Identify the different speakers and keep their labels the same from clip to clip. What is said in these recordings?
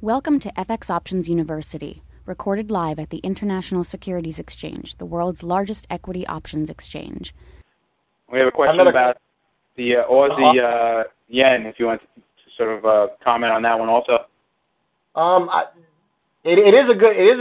Speaker 1: Welcome to FX Options University, recorded live at the International Securities Exchange, the world's largest equity options exchange.
Speaker 2: We have a question about the Aussie yen, if you want to sort of comment on that one also.
Speaker 3: It is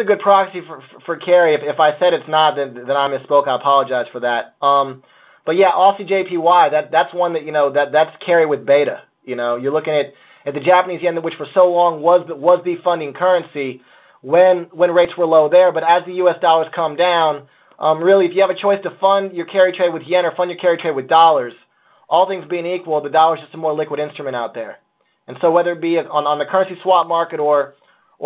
Speaker 3: a good proxy for carry. If I said it's not, then I misspoke. I apologize for that. But yeah, Aussie JPY, that's one that that's carry with beta. You're looking at the Japanese yen, which for so long was the funding currency when rates were low there. But as the U.S. dollars come down, really, if you have a choice to fund your carry trade with yen or fund your carry trade with dollars, all things being equal, the dollar is just a more liquid instrument out there. And so whether it be on the currency swap market or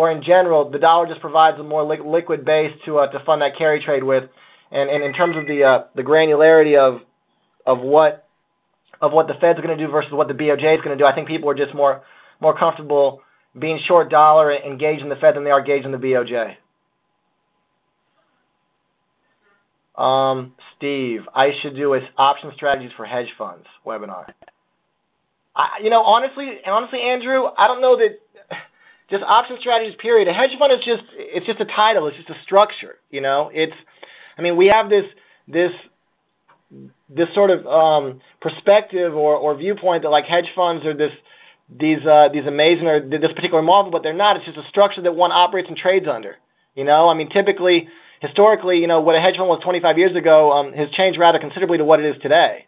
Speaker 3: in general, the dollar just provides a more liquid base to fund that carry trade with. And in terms of the granularity of what the Fed's going to do versus what the BOJ is going to do, I think people are just more comfortable being short dollar and engaged in the Fed than they are engaged in the BOJ. Steve, I should do an option strategies for hedge funds webinar. Honestly, Andrew, I don't know that just option strategies. Period. A hedge fund is just a title. It's just a structure. We have this sort of perspective or viewpoint that like hedge funds are these amazing or this particular model, but they're not. It's just a structure that one operates and trades under. Typically, historically, what a hedge fund was 25 years ago has changed rather considerably to what it is today.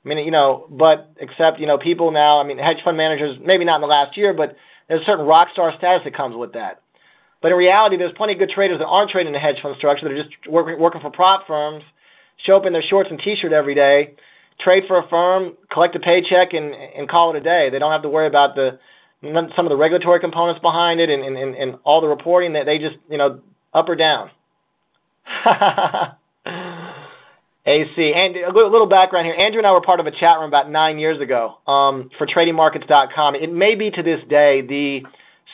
Speaker 3: But except, people now, hedge fund managers, maybe not in the last year, but there's a certain rock star status that comes with that. But in reality, there's plenty of good traders that aren't trading the hedge fund structure. They're just working for prop firms, show up in their shorts and T-shirt every day, trade for a firm, collect a paycheck, and call it a day. They don't have to worry about some of the regulatory components behind it and all the reporting. That they just, up or down. AC. And a little background here. Andrew and I were part of a chat room about 9 years ago for TradingMarkets.com. It may be to this day the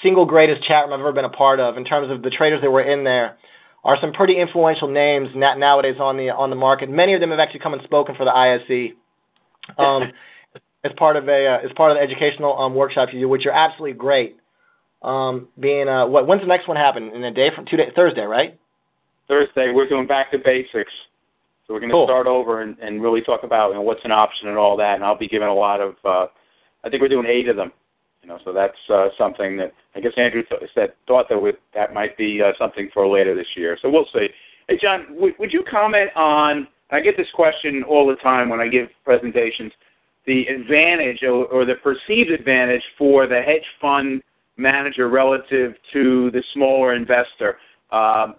Speaker 3: single greatest chat room I've ever been a part of in terms of the traders that were in there. Are some pretty influential names nowadays on the market. Many of them have actually come and spoken for the ISE as part of the educational workshops you do, which are absolutely great. When's the next one happen? In a day from 2 days, Thursday, right?
Speaker 2: Thursday. We're doing back to basics. So we're going to start over and really talk about what's an option and all that. And I'll be giving a lot of, I think we're doing 8 of them. So that's something that I guess Andrew thought that might be something for later this year. So we'll see. Hey, John, would you comment on, I get this question all the time when I give presentations, the advantage or the perceived advantage for the hedge fund manager relative to the smaller investor.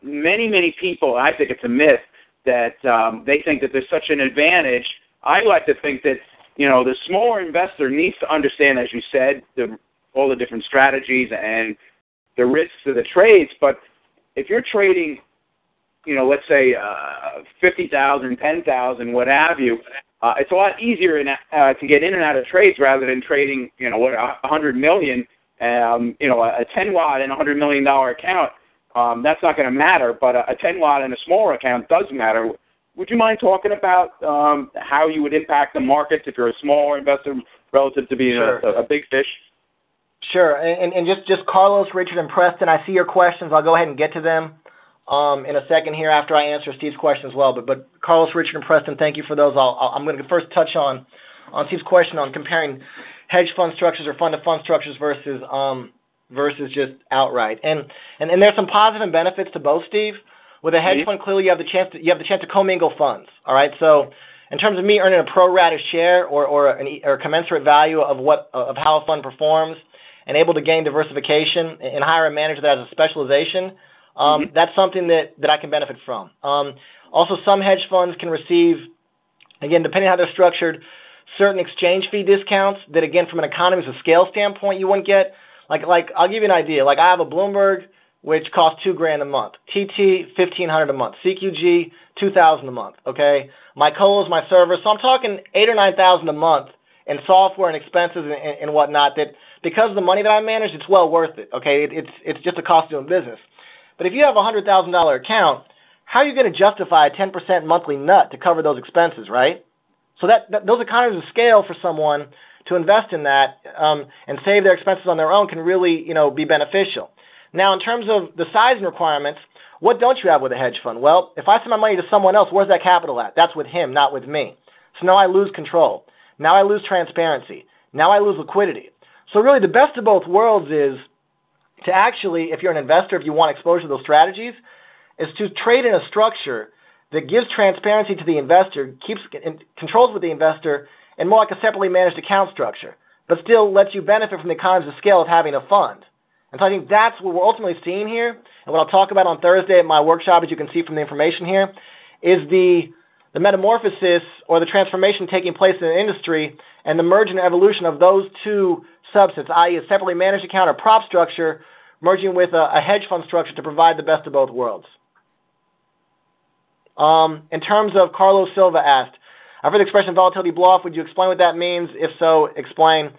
Speaker 2: Many people, I think it's a myth, that they think that there's such an advantage. I like to think that the smaller investor needs to understand, as you said, all the different strategies and the risks of the trades. But if you're trading, let's say 50,000, 10,000, what have you, it's a lot easier to get in and out of trades rather than trading, 100 million, a 10 lot in a $100 million account. That's not going to matter, but a 10 lot in a smaller account does matter. Would you mind talking about how you would impact the markets if you're a smaller investor relative to being a big fish?
Speaker 3: Sure, and just Carlos, Richard, and Preston, I see your questions. I'll go ahead and get to them in a second here after I answer Steve's question as well. But Carlos, Richard, and Preston, thank you for those. I'm going to first touch on Steve's question on comparing hedge fund structures or fund-to-fund structures versus just outright. And there's some positive benefits to both, Steve. With a hedge fund, clearly you have the chance to commingle funds. All right, so in terms of me earning a pro rata share or a commensurate value of how a fund performs, and able to gain diversification and hire a manager that has a specialization, that's something that I can benefit from. Also, some hedge funds can receive, again, depending on how they're structured, certain exchange fee discounts that, again, from an economies of scale standpoint, you wouldn't get. Like I'll give you an idea. Like I have a Bloomberg, which costs $2,000 a month. TT, $1,500 a month. CQG, $2,000 a month. Okay. My colos, my servers. So I'm talking $8,000 or $9,000 a month in software and expenses and whatnot. That because of the money that I manage, it's well worth it. Okay. It's just a cost of doing business. But if you have a $100,000 account, how are you going to justify a 10% monthly nut to cover those expenses, right? So those economies of scale for someone to invest in that and save their expenses on their own can really, be beneficial. Now, in terms of the sizing requirements, what don't you have with a hedge fund? Well, if I send my money to someone else, where's that capital at? That's with him, not with me. So now I lose control. Now I lose transparency. Now I lose liquidity. So really the best of both worlds is to actually, if you're an investor, if you want exposure to those strategies, is to trade in a structure that gives transparency to the investor, controls with the investor, and more like a separately managed account structure, but still lets you benefit from the economies of scale of having a fund. And so I think that's what we're ultimately seeing here, and what I'll talk about on Thursday at my workshop, as you can see from the information here, is the metamorphosis or the transformation taking place in the industry and the merge and evolution of those two subsets, i.e. a separately managed account or prop structure merging with a hedge fund structure to provide the best of both worlds. In terms of Carlos Silva asked, I've heard the expression volatility blow-off. Would you explain what that means? If so, explain.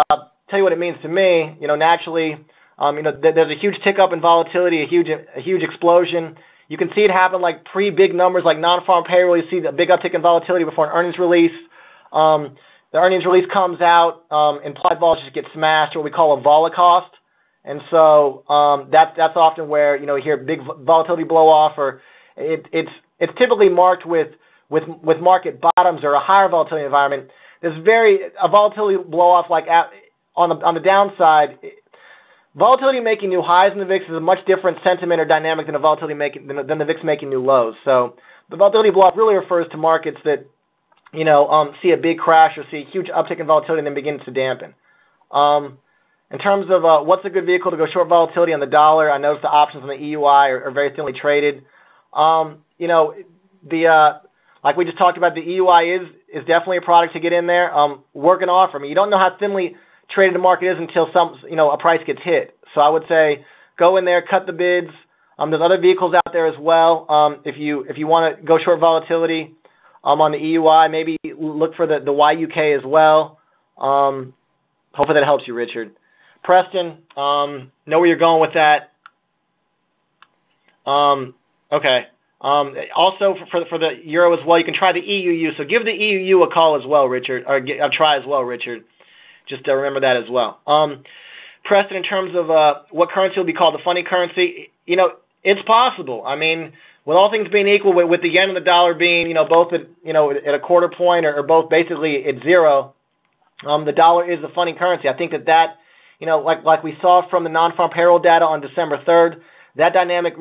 Speaker 3: Tell you what it means to me. Naturally, there's a huge tick up in volatility, a huge explosion. You can see it happen like pre-big numbers like non-farm payroll. You see the big uptick in volatility before an earnings release. The earnings release comes out, implied vol just gets smashed, or what we call a volacost. And so that's often where you hear big volatility blow-off, or it's typically marked with market bottoms or a higher volatility environment. There's a volatility blow-off like on the downside. Volatility making new highs in the VIX is a much different sentiment or dynamic than than the VIX making new lows. So the volatility blow-off really refers to markets that see a big crash or see a huge uptick in volatility and then begins to dampen. In terms of what's a good vehicle to go short volatility on the dollar, I noticed the options on the EUI are very thinly traded. Like we just talked about, the EUI is definitely a product to get in there. Work an offer. You don't know how thinly traded the market is until a price gets hit. So I would say go in there, cut the bids. There's other vehicles out there as well. If you want to go short volatility on the EUI, maybe look for the YUK as well. Hopefully that helps you, Richard. Preston, know where you're going with that. Okay. Also for the euro as well, you can try the EUU. So give the EUU a call as well, Richard, or a try as well, Richard. Just remember that as well. Preston, in terms of what currency will be called the funny currency, it's possible. With all things being equal, with the yen and the dollar being, both at a quarter point or both basically at zero, the dollar is the funny currency. I think that like we saw from the non-farm payroll data on December 3rd, that dynamic,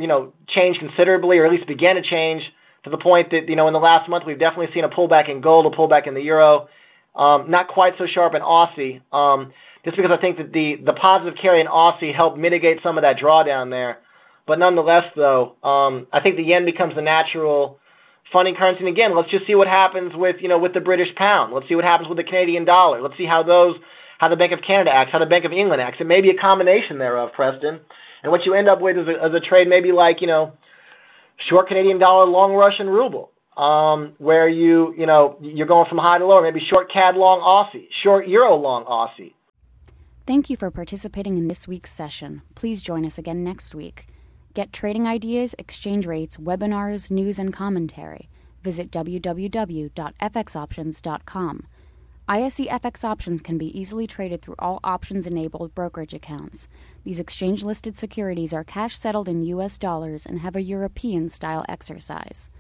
Speaker 3: changed considerably, or at least began to change to the point that, in the last month we've definitely seen a pullback in gold, a pullback in the euro. Not quite so sharp in Aussie, just because I think that the positive carry in Aussie helped mitigate some of that drawdown there. But nonetheless, though, I think the yen becomes the natural funding currency. And again, let's just see what happens with the British pound. Let's see what happens with the Canadian dollar. Let's see how the Bank of Canada acts, how the Bank of England acts. It may be a combination thereof, Preston. And what you end up with is a trade maybe like short Canadian dollar, long Russian ruble. Where you're going from high to low, maybe short CAD long Aussie, short Euro long Aussie.
Speaker 1: Thank you for participating in this week's session. Please join us again next week. Get trading ideas, exchange rates, webinars, news, and commentary. Visit www.fxoptions.com. ISE FX options can be easily traded through all options-enabled brokerage accounts. These exchange-listed securities are cash-settled in U.S. dollars and have a European-style exercise.